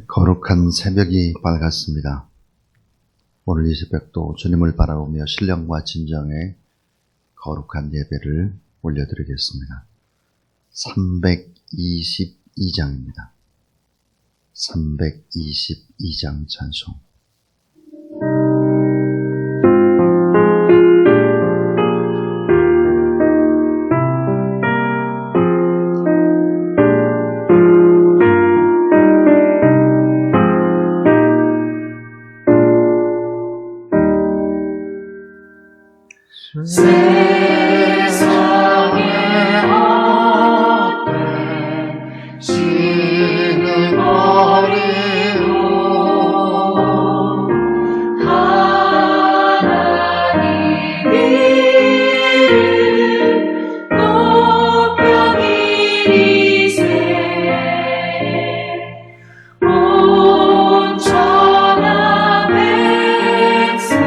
거룩한 새벽이 밝았습니다. 오늘 이 새벽도 주님을 바라보며 신령과 진정의 거룩한 예배를 올려드리겠습니다. 322장입니다. 322장 찬송. 세상에 앞에 신을 버리고 하나님 이름 높여 기리세 온 천하 백성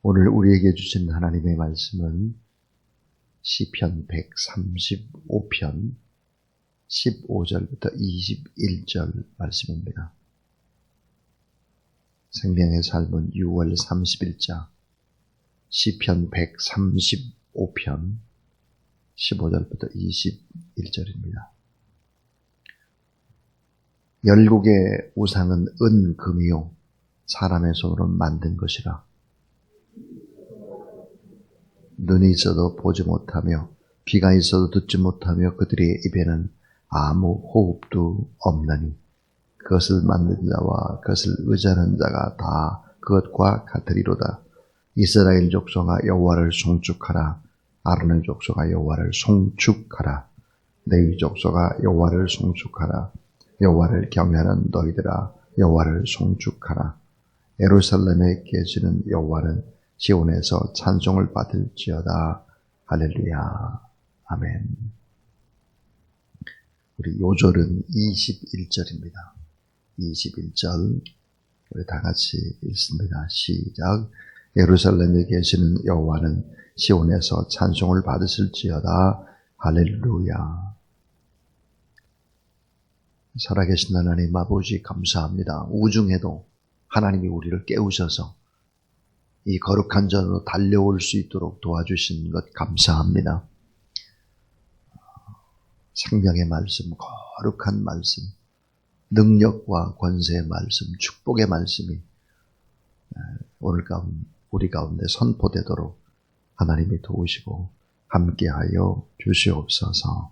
오늘 우리에게 주신 하나님의 말씀은 시편 135편 15절부터 21절 말씀입니다. 생명의 삶은 6월 30일자 시편 135편 15절부터 21절입니다. 열국의 우상은 은, 금이요 사람의 손으로 만든 것이라. 눈이 있어도 보지 못하며 귀가 있어도 듣지 못하며 그들의 입에는 아무 호흡도 없나니 그것을 만든 자와 그것을 의지하는 자가 다 그것과 같으리로다. 이스라엘 족속아 여호와를 송축하라. 아론의 족속아 여호와를 송축하라. 레위 족속아 여호와를 송축하라. 여호와를 경외하는 너희들아 여호와를 송축하라. 예루살렘에 계시는 여호와는 시온에서 찬송을 받을지어다. 할렐루야. 아멘. 우리 요절은 21절입니다. 21절 우리 다 같이 읽습니다. 시작. 예루살렘에 계시는 여호와는 시온에서 찬송을 받으실지어다. 할렐루야. 살아계신 하나님 아버지 감사합니다. 우중에도 하나님이 우리를 깨우셔서 이 거룩한 전으로 달려올 수 있도록 도와주신 것 감사합니다. 생명의 말씀, 거룩한 말씀, 능력과 권세의 말씀, 축복의 말씀이 오늘 우리 가운데 선포되도록 하나님이 도우시고 함께하여 주시옵소서.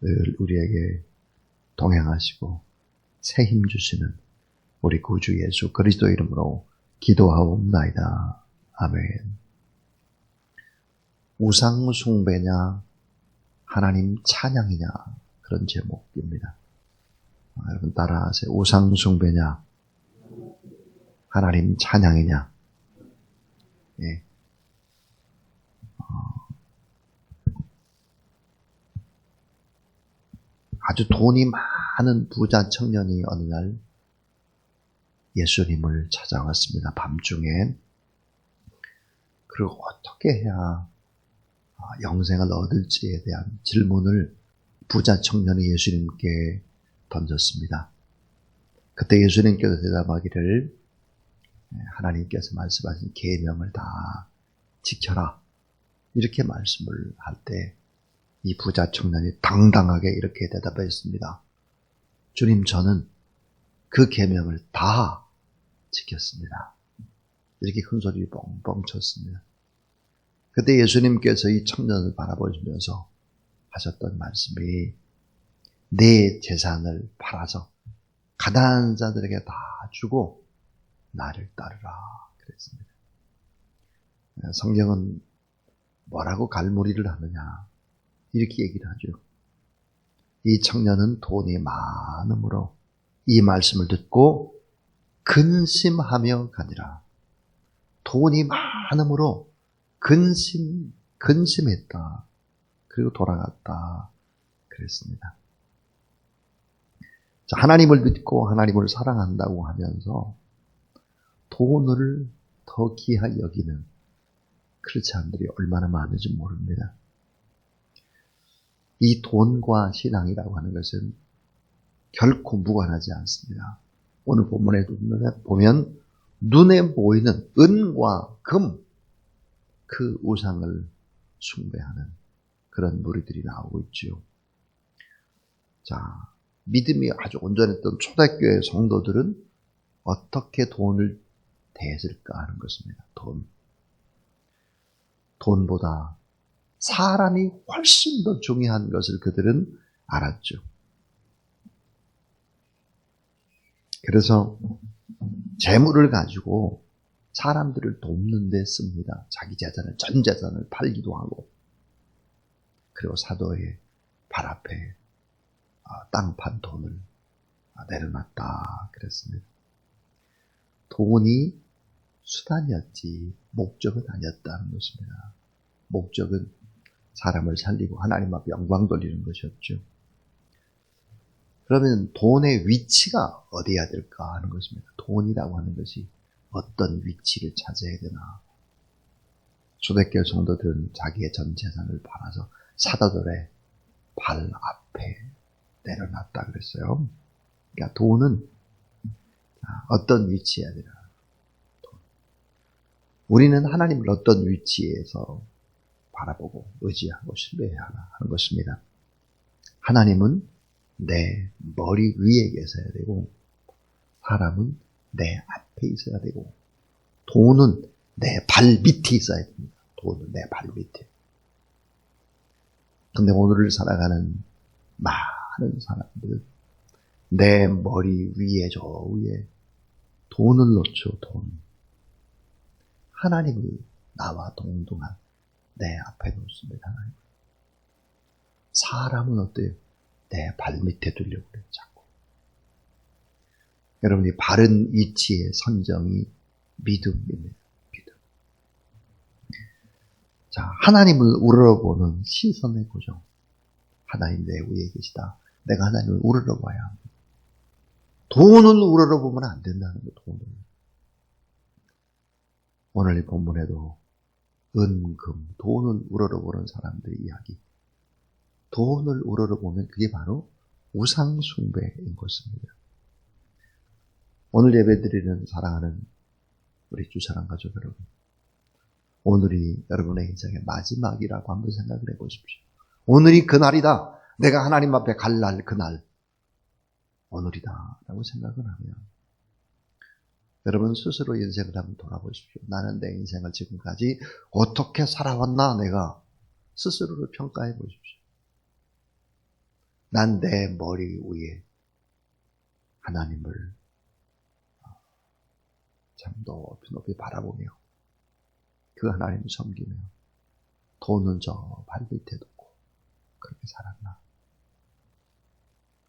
늘 우리에게 동행하시고 새 힘 주시는 우리 구주 예수 그리스도 이름으로 기도하옵나이다. 아멘. 우상 숭배냐 하나님 찬양이냐, 그런 제목입니다. 여러분 따라하세요. 우상 숭배냐 하나님 찬양이냐. 예. 아주 돈이 많은 부자 청년이 어느 날 예수님을 찾아왔습니다. 밤중에. 그리고 어떻게 해야 영생을 얻을지에 대한 질문을 부자 청년이 예수님께 던졌습니다. 그때 예수님께서 대답하기를, 하나님께서 말씀하신 계명을 다 지켜라, 이렇게 말씀을 할 때 이 부자 청년이 당당하게 이렇게 대답했습니다. 주님, 저는 그 계명을 다 지켰습니다. 이렇게 큰 소리 뻥뻥 쳤습니다. 그때 예수님께서 이 청년을 바라보시면서 하셨던 말씀이, 내 재산을 팔아서 가난한 자들에게 다 주고 나를 따르라 그랬습니다. 성경은 뭐라고 갈무리를 하느냐, 이렇게 얘기를 하죠. 이 청년은 돈이 많음으로 이 말씀을 듣고 근심하며 가니라. 돈이 많음으로 근심했다. 그리고 돌아갔다 그랬습니다. 자, 하나님을 믿고 하나님을 사랑한다고 하면서 돈을 더 귀하게 여기는 크리스찬들이 얼마나 많은지 모릅니다. 이 돈과 신앙이라고 하는 것은 결코 무관하지 않습니다. 오늘 본문에 보면 눈에 보이는 은과 금, 그 우상을 숭배하는 그런 무리들이 나오고 있죠. 자, 믿음이 아주 온전했던 초대교회 성도들은 어떻게 돈을 대했을까 하는 것입니다. 돈보다 사람이 훨씬 더 중요한 것을 그들은 알았죠. 그래서 재물을 가지고 사람들을 돕는 데 씁니다. 자기 재산을, 전 재산을 팔기도 하고, 그리고 사도의 발 앞에 땅 판 돈을 내려놨다 그랬습니다. 돈이 수단이었지 목적은 아니었다는 것입니다. 목적은 사람을 살리고 하나님 앞에 영광 돌리는 것이었죠. 그러면 돈의 위치가 어디야 될까 하는 것입니다. 돈이라고 하는 것이 어떤 위치를 차지해야 되나. 초대교회 성도들은 자기의 전 재산을 팔아서 사도들의 발 앞에 내려놨다 그랬어요. 그러니까 돈은 어떤 위치여야 되나. 우리는 하나님을 어떤 위치에서 바라보고 의지하고 신뢰해야 하는 것입니다. 하나님은 내 머리 위에 계셔야 되고, 사람은 내 앞에 있어야 되고, 돈은 내 발 밑에 있어야 됩니다. 돈은 내 발 밑에. 근데 오늘을 살아가는 많은 사람들은 내 머리 위에, 저 위에 돈을 놓죠. 돈. 하나님을 나와 동등한 내 앞에 놓습니다. 사람은 어때요? 내 발 밑에 두려고 그래요, 자꾸. 여러분이 바른 위치의 선정이 믿음입니다. 믿음. 자, 하나님을 우러러보는 시선의 고정. 하나님 내 위에 계시다. 내가 하나님을 우러러봐야 합니다. 돈을 우러러보면 안 된다는 거예요, 돈을. 오늘 이 본문에도 은, 금, 돈을 우러러보는 사람들의 이야기. 돈을 우러러보면 그게 바로 우상숭배인 것입니다. 오늘 예배드리는 사랑하는 우리 주사랑 가족 여러분, 오늘이 여러분의 인생의 마지막이라고 한번 생각을 해보십시오. 오늘이 그날이다. 내가 하나님 앞에 갈 날, 그날, 오늘이다 라고 생각을 하면 여러분 스스로 인생을 한번 돌아보십시오. 나는 내 인생을 지금까지 어떻게 살아왔나 내가 스스로를 평가해 보십시오. 난 내 머리 위에 하나님을 참 높이 높이 바라보며 그 하나님을 섬기며 돈은 저 발밑에 두고 그렇게 살았나.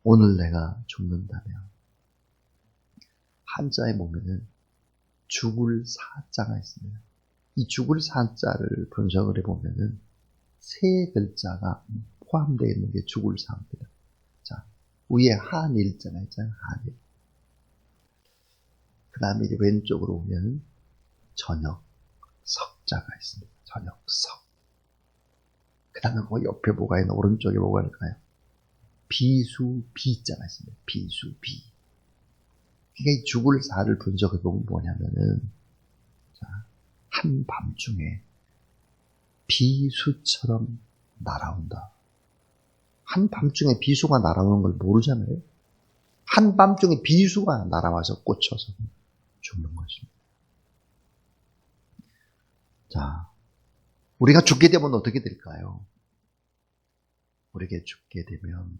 오늘 내가 죽는다면 한자에 보면은 죽을 사자가 있습니다. 이 죽을 사자를 분석을 해보면은 세 글자가 포함되어 있는 게 죽을 사입니다. 자, 위에 한일자가 있잖아요. 한일. 그 다음에 이제 왼쪽으로 오면 저녁, 석자가 있습니다. 저녁, 석. 그 다음에 그 옆에 뭐가 있나, 오른쪽에 뭐가 있을까요? 비수, 비자가 있습니다. 비수, 비. 그러니까 이 죽을 사를 분석해 보면 뭐냐면은, 자, 한밤중에 비수처럼 날아온다. 한밤중에 비수가 날아오는 걸 모르잖아요. 한밤중에 비수가 날아와서 꽂혀서 죽는 것입니다. 자, 우리가 죽게 되면 어떻게 될까요? 우리에게 죽게 되면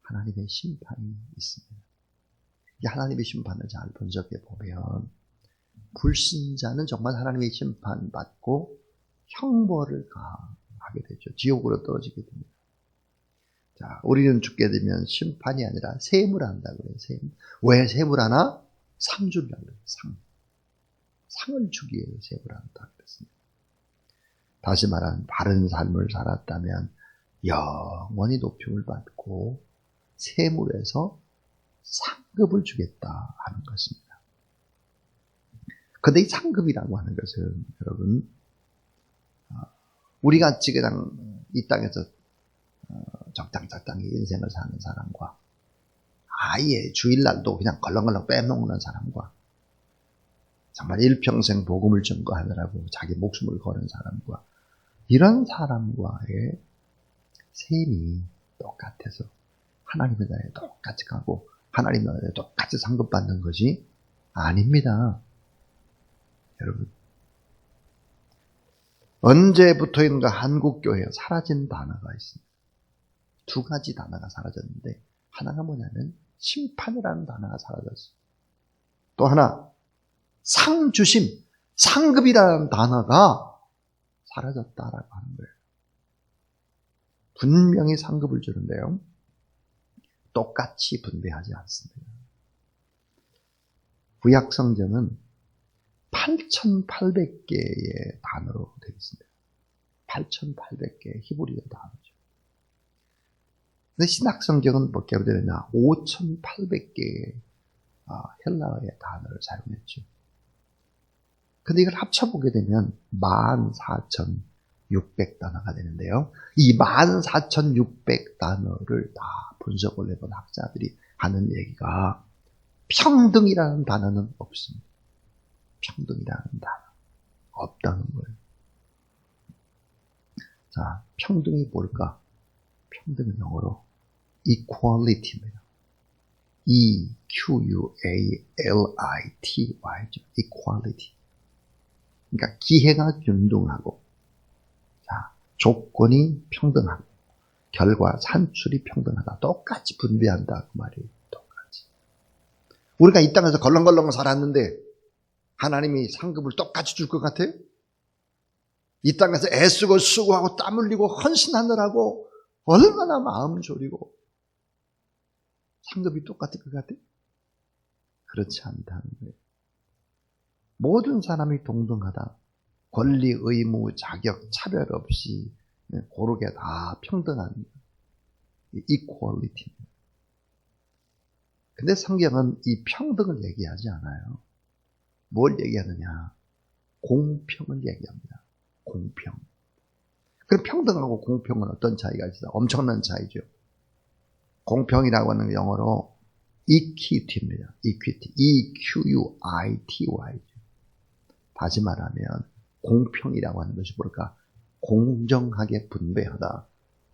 하나님의 심판이 있습니다. 이 하나님의 심판을 잘 분석해 보면 불신자는 정말 하나님의 심판받고 형벌을 하게 되죠. 지옥으로 떨어지게 됩니다. 자, 우리는 죽게 되면 심판이 아니라 세무를 한다고 그래요. 세무. 왜 세무를 하나? 상 주려고 그래요. 상. 상을 주기 위해 세무를 한다고 그랬습니다. 다시 말하면 바른 삶을 살았다면 영원히 높임을 받고 세물에서 상급을 주겠다 하는 것입니다. 그런데 이 상급이라고 하는 것은 여러분 우리가 지금 이 땅에서 적당히 인생을 사는 사람과 아예 주일날도 그냥 걸렁걸렁 빼먹는 사람과 정말 일평생 복음을 증거하느라고 자기 목숨을 거는 사람과 이런 사람과의 셈이 똑같아서 하나님의 나라에 똑같이 가고 하나님 나라에 똑같이 상급받는 것이 아닙니다. 여러분, 언제부터인가 한국교회에 사라진 단어가 있습니다. 두 가지 단어가 사라졌는데 하나가 뭐냐면 심판이라는 단어가 사라졌어요. 또 하나 상주심, 상급이라는 단어가 사라졌다라고 하는 거예요. 분명히 상급을 주는데요. 똑같이 분배하지 않습니다. 구약 성경은 8,800개의 단어로 되어 있습니다. 8,800개의 히브리어 단어죠. 근데 신약 성경은 뭐게 되느냐? 5,800개의 헬라어의 단어를 사용했죠. 근데 이걸 합쳐보게 되면 14,600단어가 되는데요. 이 14,600단어를 다 분석을 해본 학자들이 하는 얘기가 평등이라는 단어는 없습니다. 평등이라는 단어 없다는 거예요. 자, 평등이 뭘까? 평등은 영어로 equality입니다. E-Q-U-A-L-I-T-Y죠. equality. 그러니까 기회가 균등하고, 자, 조건이 평등하고, 결과 산출이 평등하다. 똑같이 분배한다. 그 말이에요. 똑같이. 우리가 이 땅에서 걸렁걸렁 살았는데 하나님이 상급을 똑같이 줄 것 같아요? 이 땅에서 애쓰고 수고하고 땀 흘리고 헌신하느라고 얼마나 마음 졸이고 상급이 똑같을 것 같아요? 그렇지 않다는 거예요. 모든 사람이 동등하다. 권리, 의무, 자격, 차별 없이 고르게 다 평등한 equality. 근데 성경은 이 평등을 얘기하지 않아요. 뭘 얘기하느냐? 공평을 얘기합니다. 공평. 그럼 평등하고 공평은 어떤 차이가 있어요? 엄청난 차이죠. 공평이라고 하는 영어로 equity입니다. equity. E-Q-U-I-T-Y죠. 다시 말하면 공평이라고 하는 것이 뭘까? 공정하게 분배하다.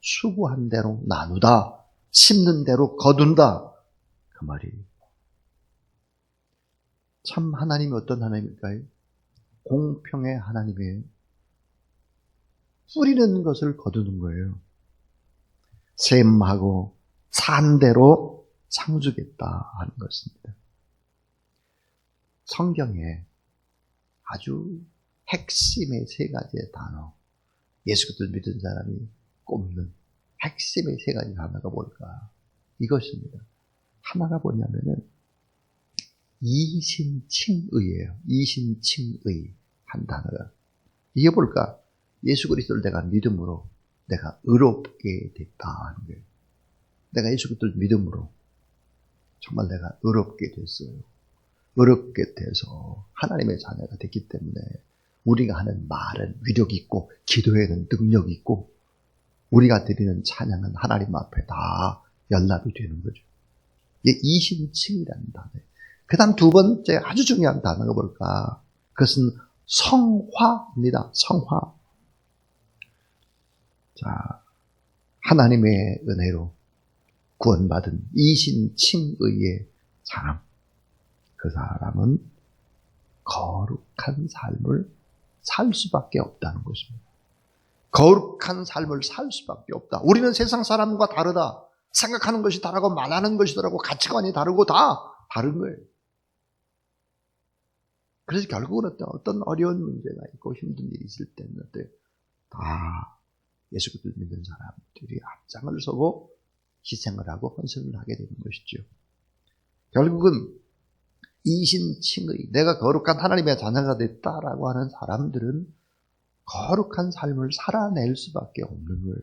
수고한 대로 나누다, 심는 대로 거둔다. 그 말이에요. 참 하나님이 어떤 하나님일까요? 공평의 하나님이에요. 뿌리는 것을 거두는 거예요. 셈하고 산 대로 상 주겠다 하는 것입니다. 성경에 아주 핵심의 세 가지의 단어, 예수 그리스도를 믿은 사람이 꼽는 핵심의 세 가지 단어가 뭘까? 이것입니다. 하나가 뭐냐면은 이신칭의예요. 이신칭의 한 단어가. 이게 뭘까? 예수 그리스도를 내가 믿음으로 내가 의롭게 됐다 하는 거예요. 내가 예수 그리스도를 믿음으로 정말 내가 의롭게 됐어요. 의롭게 돼서 하나님의 자녀가 됐기 때문에 우리가 하는 말은 위력이 있고 기도에는 능력이 있고 우리가 드리는 찬양은 하나님 앞에 다 연락이 되는 거죠. 이게 이신칭이라는 단어예요. 그 다음 두 번째 아주 중요한 단어가 뭘까? 그것은 성화입니다. 성화. 자, 하나님의 은혜로 구원받은 이신칭의의 사람. 그 사람은 거룩한 삶을 살 수밖에 없다는 것입니다. 거룩한 삶을 살 수밖에 없다. 우리는 세상 사람과 다르다. 생각하는 것이 다르고 말하는 것이 다르고 가치관이 다르고 다 다른 거예요. 그래서 결국은 어떤 어려운 문제가 있고 힘든 일이 있을 때는 다 예수 그리스도를 믿는 사람들이 앞장을 서고 희생을 하고 헌신을 하게 되는 것이죠. 결국은 이신칭의, 내가 거룩한 하나님의 자녀가 됐다라고 하는 사람들은 거룩한 삶을 살아낼 수밖에 없는 거예요.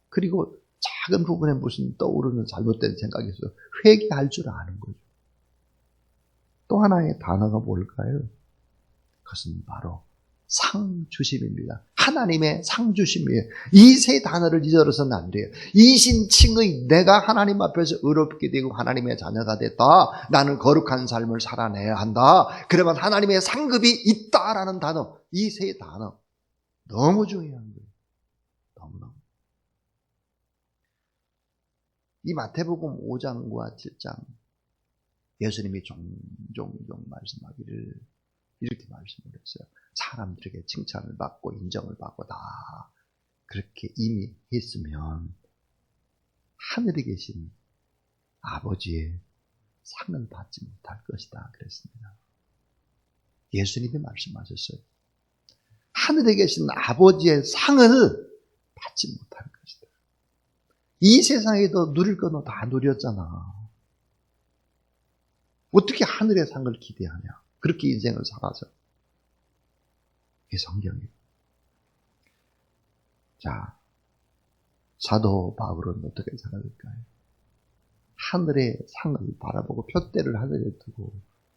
그리고 작은 부분에 무슨 떠오르는 잘못된 생각이 있어서 회개할 줄 아는 거죠. 또 하나의 단어가 뭘까요? 그것은 바로 상주심입니다. 하나님의 상주심이에요. 이 세 단어를 잊어서는 안 돼요. 이신칭의, 내가 하나님 앞에서 의롭게 되고 하나님의 자녀가 됐다. 나는 거룩한 삶을 살아내야 한다. 그러면 하나님의 상급이 있다라는 단어, 이 세 단어 너무 중요한 거예요. 너무너무. 이 마태복음 5장과 7장 예수님이 종종 말씀하기를 이렇게 말씀을 했어요. 사람들에게 칭찬을 받고 인정을 받고 다 그렇게 이미 했으면 하늘에 계신 아버지의 상을 받지 못할 것이다 그랬습니다. 예수님이 말씀하셨어요. 하늘에 계신 아버지의 상을 받지 못할 것이다. 이 세상에도 누릴 건 다 누렸잖아. 어떻게 하늘의 상을 기대하냐. 그렇게 인생을 살아서. 이게 성경이에요. 자, 사도 바울은 어떻게 살아갈까요? 하늘의 상을 바라보고 푯대를 하늘에 두고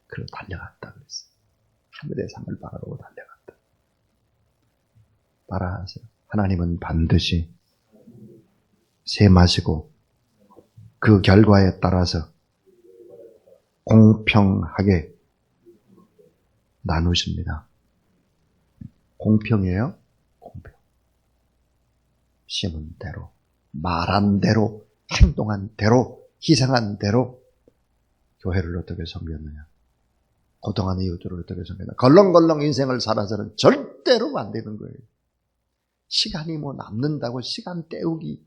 그로 달려갔다 그랬어요. 하늘의 상을 바라보고 달려갔다. 따라하세요. 하나님은 반드시 셈하시고 그 결과에 따라서 공평하게 나누십니다. 공평해요? 공평. 심은 대로, 말한 대로, 행동한 대로, 희생한 대로 교회를 어떻게 섬겼느냐. 고통하는 이웃들을 어떻게 섬겼느냐. 걸렁걸렁 인생을 살아서는 절대로 안 되는 거예요. 시간이 뭐 남는다고 시간 때우기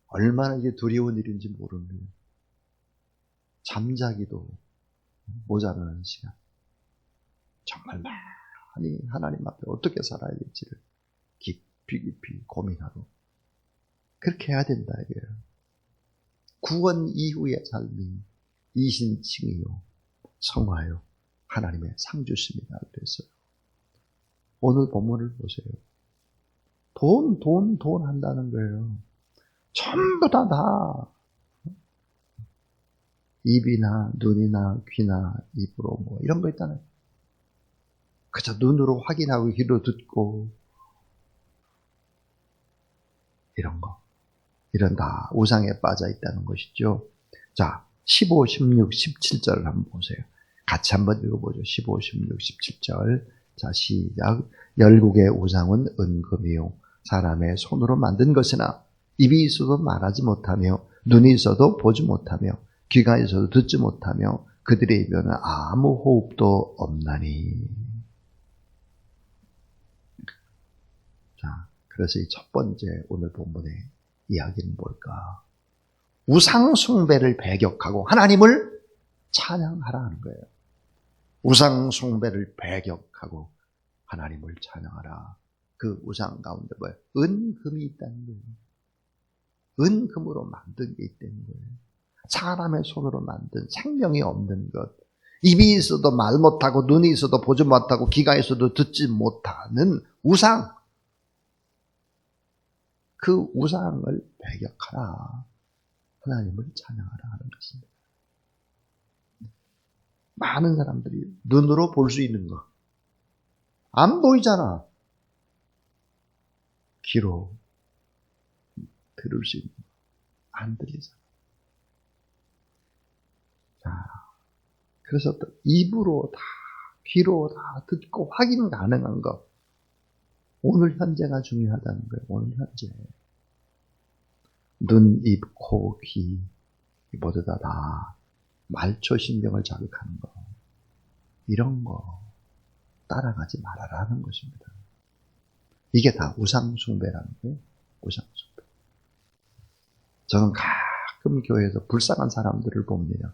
얼마나 이게 두려운 일인지 모르는 거예요. 잠자기도 모자라는 시간. 정말 많이 하나님 앞에 어떻게 살아야 될지를 깊이 고민하고 그렇게 해야 된다 이거예요. 구원 이후의 삶이 이신칭이요 성화요 하나님의 상주심이다 그랬어요. 오늘 본문을 보세요. 돈 한다는 거예요. 전부 다 입이나 눈이나 귀나 입으로 뭐 이런 거 있잖아요. 그저 눈으로 확인하고 귀로 듣고 이런 거. 이런 다 우상에 빠져 있다는 것이죠. 자, 15, 16, 17절을 한번 보세요. 같이 한번 읽어보죠. 15, 16, 17절. 자, 시작. 열국의 우상은 은금이요 사람의 손으로 만든 것이나 입이 있어도 말하지 못하며 눈이 있어도 보지 못하며 귀가 있어도 듣지 못하며 그들의 입에는 아무 호흡도 없나니. 자, 그래서 이 첫 번째 오늘 본문의 이야기는 뭘까? 우상 숭배를 배격하고 하나님을 찬양하라 하는 거예요. 우상 숭배를 배격하고 하나님을 찬양하라. 그 우상 가운데 뭐예요? 은금이 있다는 거예요. 은금으로 만든 게 있다는 거예요. 사람의 손으로 만든 생명이 없는 것. 입이 있어도 말 못하고 눈이 있어도 보지 못하고 귀가 있어도 듣지 못하는 우상. 그 우상을 배격하라. 하나님을 찬양하라 하는 것입니다. 많은 사람들이 눈으로 볼 수 있는 거. 안 보이잖아. 귀로 들을 수 있는 거. 안 들리잖아. 자, 그래서 또 입으로 다, 귀로 다 듣고 확인 가능한 거. 오늘 현재가 중요하다는 거예요. 오늘 현재. 눈, 입, 코, 귀 모두 다 말초신경을 자극하는 거. 이런 거 따라가지 말아라는 것입니다. 이게 다 우상숭배라는 거예요. 우상숭배. 저는 가끔 교회에서 불쌍한 사람들을 봅니다.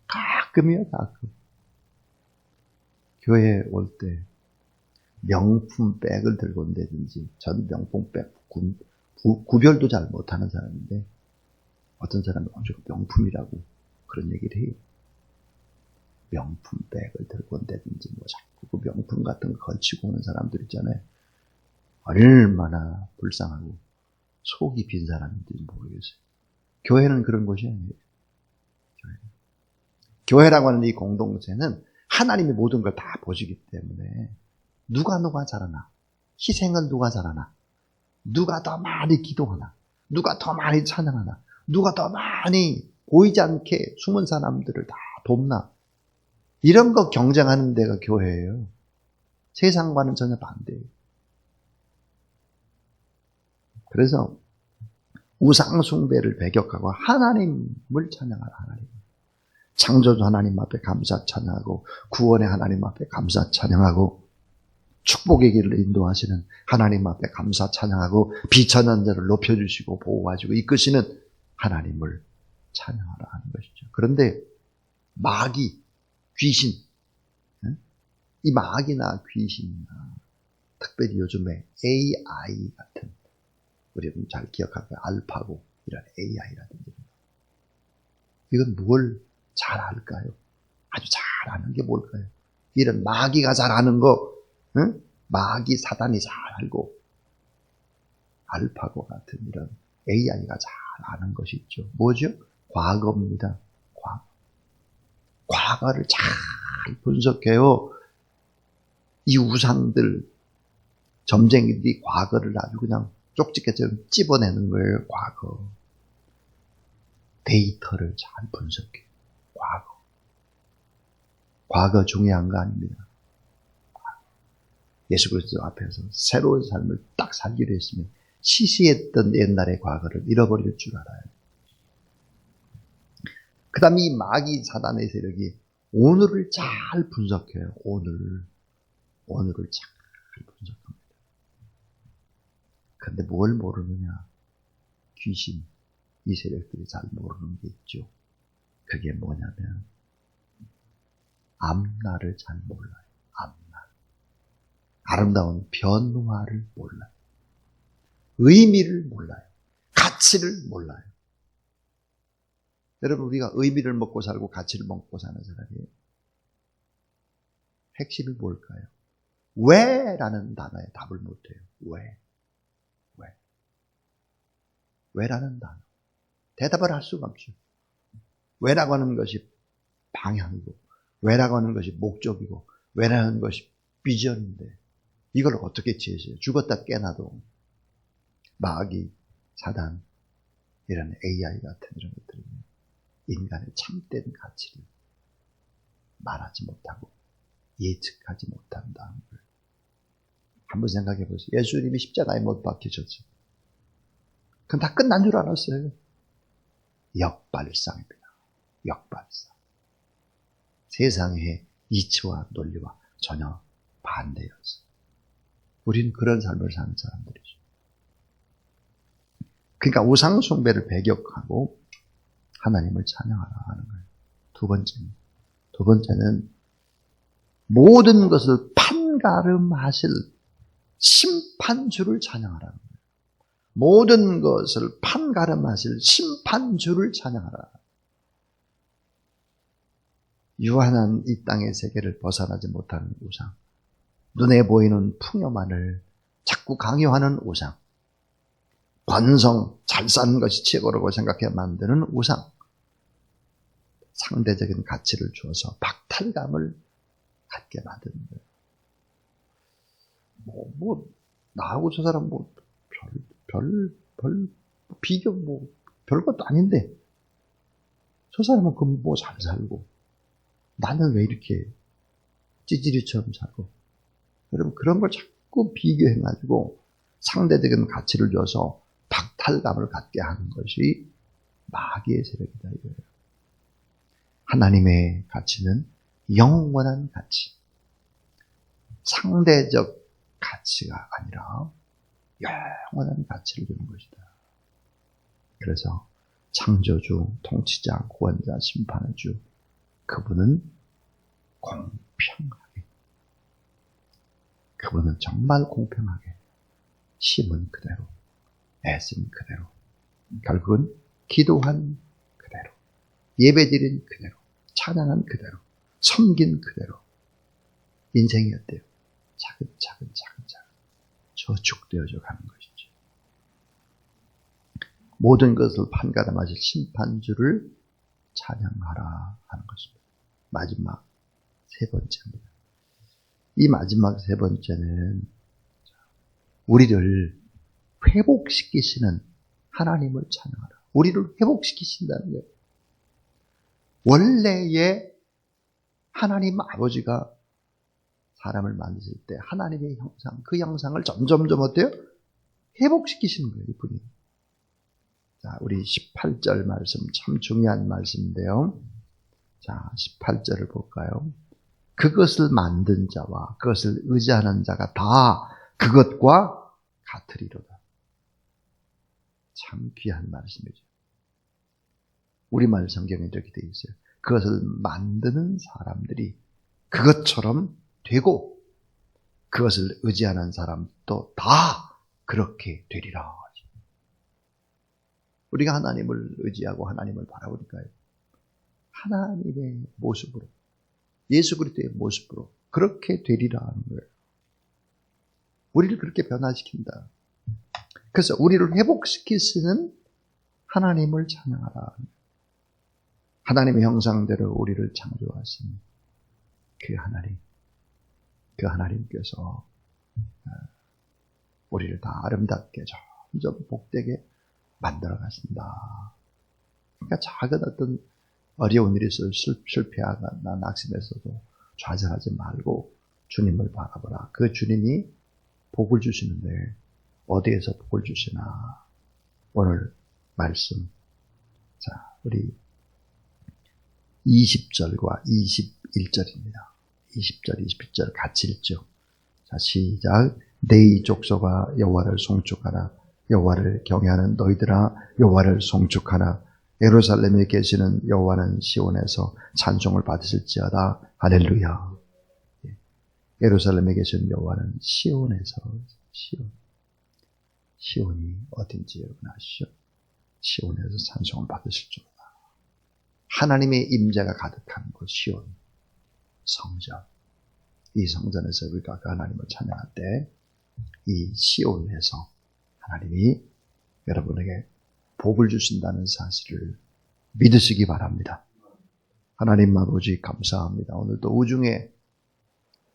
가끔이요, 가끔. 교회에 올 때 명품 백을 들고 온다든지, 전 명품 백 구별도 잘 못하는 사람인데 어떤 사람이 명품이라고 그런 얘기를 해요. 명품 백을 들고 온다든지 뭐 자꾸 그 명품 같은 거 걸치고 오는 사람들 있잖아요. 얼마나 불쌍하고 속이 빈 사람인지 모르겠어요. 교회는 그런 곳이 아니에요. 교회라고 하는 이 공동체는 하나님이 모든 걸 다 보시기 때문에 누가 잘하나, 희생은 누가 잘하나, 누가 더 많이 기도하나, 누가 더 많이 찬양하나, 누가 더 많이 보이지 않게 숨은 사람들을 다 돕나, 이런 거 경쟁하는 데가 교회예요. 세상과는 전혀 반대예요. 그래서 우상숭배를 배격하고 하나님을 찬양하라. 하나님. 창조주 하나님 앞에 감사 찬양하고 구원의 하나님 앞에 감사 찬양하고 축복의 길을 인도하시는 하나님 앞에 감사 찬양하고 비천한 자를 높여주시고 보호하시고 이끄시는 하나님을 찬양하라 하는 것이죠. 그런데 마귀, 귀신, 이 마귀나 귀신이나 특별히 요즘에 AI 같은, 우리는 잘 기억할 거예요. 알파고 이런 AI라든지. 이건 뭘 잘 알까요? 아주 잘 아는 게 뭘까요? 이런 마귀가 잘 아는 거, 응? 마귀 사단이 잘 알고 알파고 같은 이런 AI가 잘 아는 것이 있죠. 뭐죠? 과거입니다. 과거를 잘 분석해요. 이 우상들, 점쟁이들이 과거를 아주 그냥 쪽집게처럼 찝어내는 거예요. 데이터를 잘 분석해요. 과거 중요한 거 아닙니다. 예수 그리스도 앞에서 새로운 삶을 딱 살기로 했으면 시시했던 옛날의 과거를 잃어버릴 줄 알아요. 그 다음에 이 마귀 사단의 세력이 오늘을 잘 분석해요. 오늘을 잘 분석합니다. 그런데 뭘 모르느냐? 귀신, 이 세력들이 잘 모르는 게 있죠. 그게 뭐냐면 앞날을 잘 몰라요. 앞날. 아름다운 변화를 몰라요. 의미를 몰라요. 가치를 몰라요. 여러분, 우리가 의미를 먹고 살고 가치를 먹고 사는 사람이에요. 핵심이 뭘까요? 왜라는 단어에 답을 못해요. 왜라는 단어. 대답을 할 수가 없죠. 왜라고 하는 것이 방향이고, 왜라고 하는 것이 목적이고, 왜라는 것이 비전인데, 이걸 어떻게 지으세요? 죽었다 깨나도 마귀, 사단, 이런 AI 같은 이런 것들이 인간의 참된 가치를 말하지 못하고 예측하지 못한다는 걸 한번 생각해 보세요. 예수님이 십자가에 못 박히셨어요. 그럼 다 끝난 줄 알았어요. 역발상입니다. 역발상. 세상의 이치와 논리와 전혀 반대였어요. 우린 그런 삶을 사는 사람들이죠. 그러니까 우상숭배를 배격하고 하나님을 찬양하라 하는 거예요. 두 번째는 모든 것을 판가름하실 심판주를 찬양하라는 거예요. 모든 것을 판가름하실 심판주를 찬양하라. 유한한 이 땅의 세계를 벗어나지 못하는 우상, 눈에 보이는 풍요만을 자꾸 강요하는 우상, 관성, 잘 사는 것이 최고라고 생각해 만드는 우상, 상대적인 가치를 주어서 박탈감을 갖게 만드는 거예요. 나하고 저 사람 비교 별것도 아닌데, 저 사람은 잘 살고, 나는 왜 이렇게 찌질이처럼 살고. 여러분, 그런 걸 자꾸 비교해가지고 상대적인 가치를 줘서 박탈감을 갖게 하는 것이 마귀의 세력이다 이거예요. 하나님의 가치는 영원한 가치, 상대적 가치가 아니라 영원한 가치를 주는 것이다. 그래서 창조주, 통치자, 구원자, 심판의 주, 그분은 공평하게, 그분은 정말 공평하게 심은 그대로, 애쓴 그대로, 결국은 기도한 그대로, 예배드린 그대로, 찬양한 그대로, 섬긴 그대로 인생이 어때요? 차근차근 저축되어져 가는 것이죠. 모든 것을 판가름하실 심판주를 찬양하라 하는 것입니다. 마지막 세 번째입니다. 이 마지막 세 번째는 우리를 회복시키시는 하나님을 찬양하라. 우리를 회복시키신다는 거예요. 원래의 하나님 아버지가 사람을 만드실 때 하나님의 형상, 그 형상을 점점점 어때요? 회복시키시는 거예요, 이분이. 자, 우리 18절 말씀, 참 중요한 말씀인데요. 자, 18절을 볼까요? 그것을 만든 자와 그것을 의지하는 자가 다 그것과 같으리로다. 참 귀한 말씀이죠. 우리말 성경에 이렇게 되어 있어요. 그것을 만드는 사람들이 그것처럼 되고 그것을 의지하는 사람도 다 그렇게 되리라. 우리가 하나님을 의지하고 하나님을 바라보니까요. 하나님의 모습으로, 예수 그리스도의 모습으로 그렇게 되리라는 거예요. 우리를 그렇게 변화시킨다. 그래서 우리를 회복시키시는 하나님을 찬양하라. 하나님의 형상대로 우리를 창조하신 그 하나님께서 우리를 다 아름답게 점점 복되게 만들어 가신다. 그러니까 작은 어떤 어려운 일이 있어도 실패하거나 낙심해서도 좌절하지 말고 주님을 바라보라. 그 주님이 복을 주시는데 어디에서 복을 주시나. 오늘 말씀, 자, 우리 20절과 21절입니다. 20절, 21절 같이 읽죠. 자, 시작. 내 족속아 여호와를 송축하라. 여호와를 경외하는 너희들아 여호와를 송축하라. 예루살렘에 계시는 여호와는 시온에서 찬송을 받으실지어다. 할렐루야. 예루살렘에 계시는 여호와는 시온에서, 시온이 어딘지 여러분 아시죠? 시온에서 찬송을 받으실지어다. 하나님의 임재가 가득한 곳 시온 성전. 이 성전에서 우리가 그 하나님을 찬양할 때 이 시온에서 하나님이 여러분에게 복을 주신다는 사실을 믿으시기 바랍니다. 하나님 아버지 감사합니다. 오늘도 우중에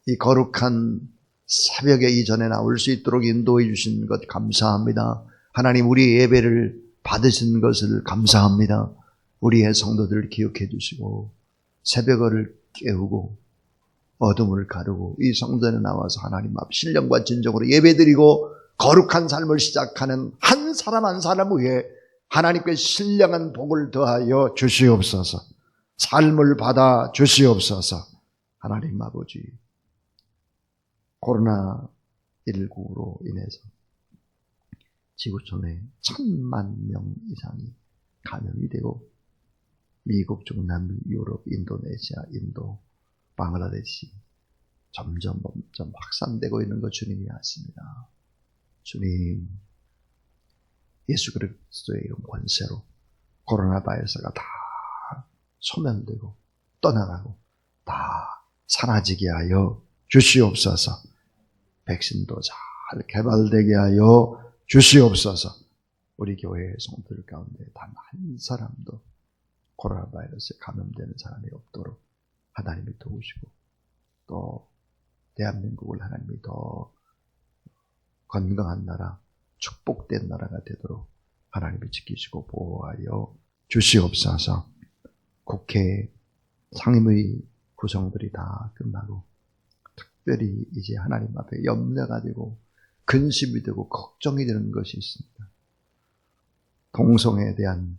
이 거룩한 새벽에 이전에 나올 수 있도록 인도해 주신 것 감사합니다. 하나님 우리 예배를 받으신 것을 감사합니다. 우리의 성도들을 기억해 주시고 새벽을 깨우고 어둠을 가르고 이 성전에 나와서 하나님 앞 신령과 진정으로 예배드리고 거룩한 삶을 시작하는 한 사람 한 사람 위해 하나님께 신령한 복을 더하여 주시옵소서. 삶을 받아 주시옵소서. 하나님 아버지, 코로나19로 인해서 지구촌에 1,000만 명 이상이 감염이 되고 미국, 중남미, 유럽, 인도네시아, 인도, 방글라데시 점점 확산되고 있는 것 주님이 아십니다. 주님, 예수 그리스도의 이름 권세로 코로나 바이러스가 다 소멸되고 떠나가고 다 사라지게 하여 주시옵소서. 백신도 잘 개발되게 하여 주시옵소서. 우리 교회의 성도들 가운데 단 한 사람도 코로나 바이러스에 감염되는 사람이 없도록 하나님이 도우시고 또 대한민국을 하나님이 더 건강한 나라, 축복된 나라가 되도록 하나님이 지키시고 보호하여 주시옵소서. 국회 상임의 구성들이 다 끝나고 특별히 이제 하나님 앞에 염려가 되고 근심이 되고 걱정이 되는 것이 있습니다. 동성애에 대한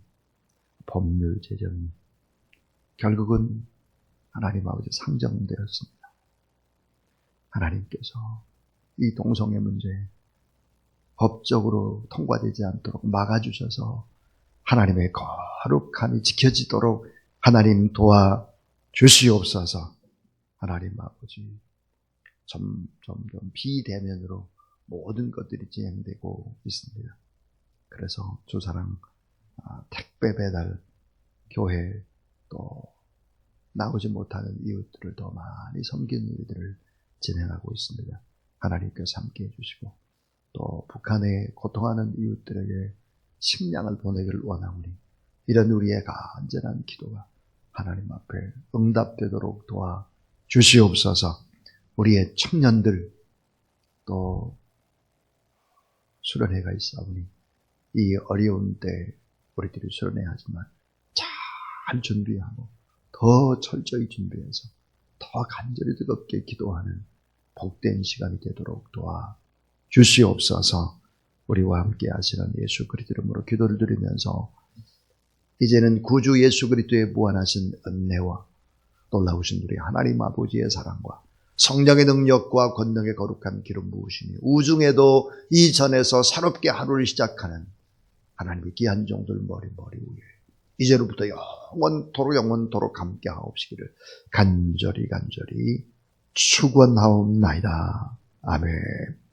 법률 제정이 결국은 하나님 아버지 상정되었습니다. 하나님께서 이 동성애 문제 법적으로 통과되지 않도록 막아주셔서 하나님의 거룩함이 지켜지도록 하나님 도와주시옵소서. 하나님 아버지, 점점 비대면으로 모든 것들이 진행되고 있습니다. 그래서 주사랑 택배 배달, 교회 또 나오지 못하는 이웃들을 더 많이 섬기는 일들을 진행하고 있습니다. 하나님께서 함께 해주시고 또 북한에 고통하는 이웃들에게 식량을 보내기를 원하오니 이런 우리의 간절한 기도가 하나님 앞에 응답되도록 도와주시옵소서. 우리의 청년들 또 수련회가 있사오니 이 어려운 때 우리들이 수련회 하지만 잘 준비하고 더 철저히 준비해서 더 간절히 뜨겁게 기도하는 복된 시간이 되도록 도와주시옵소서. 우리와 함께 하시는 예수 그리스도 이름으로 기도를 드리면서 이제는 구주 예수 그리스도의 무한하신 은혜와 놀라우신 우리 하나님 아버지의 사랑과 성령의 능력과 권능의 거룩한 기름 부으심이 우중에도 이전에서 새롭게 하루를 시작하는 하나님의 귀한 종들 머리 위에 이제로부터 영원토록 함께 하옵시기를 간절히 축원하옵나이다. 아멘.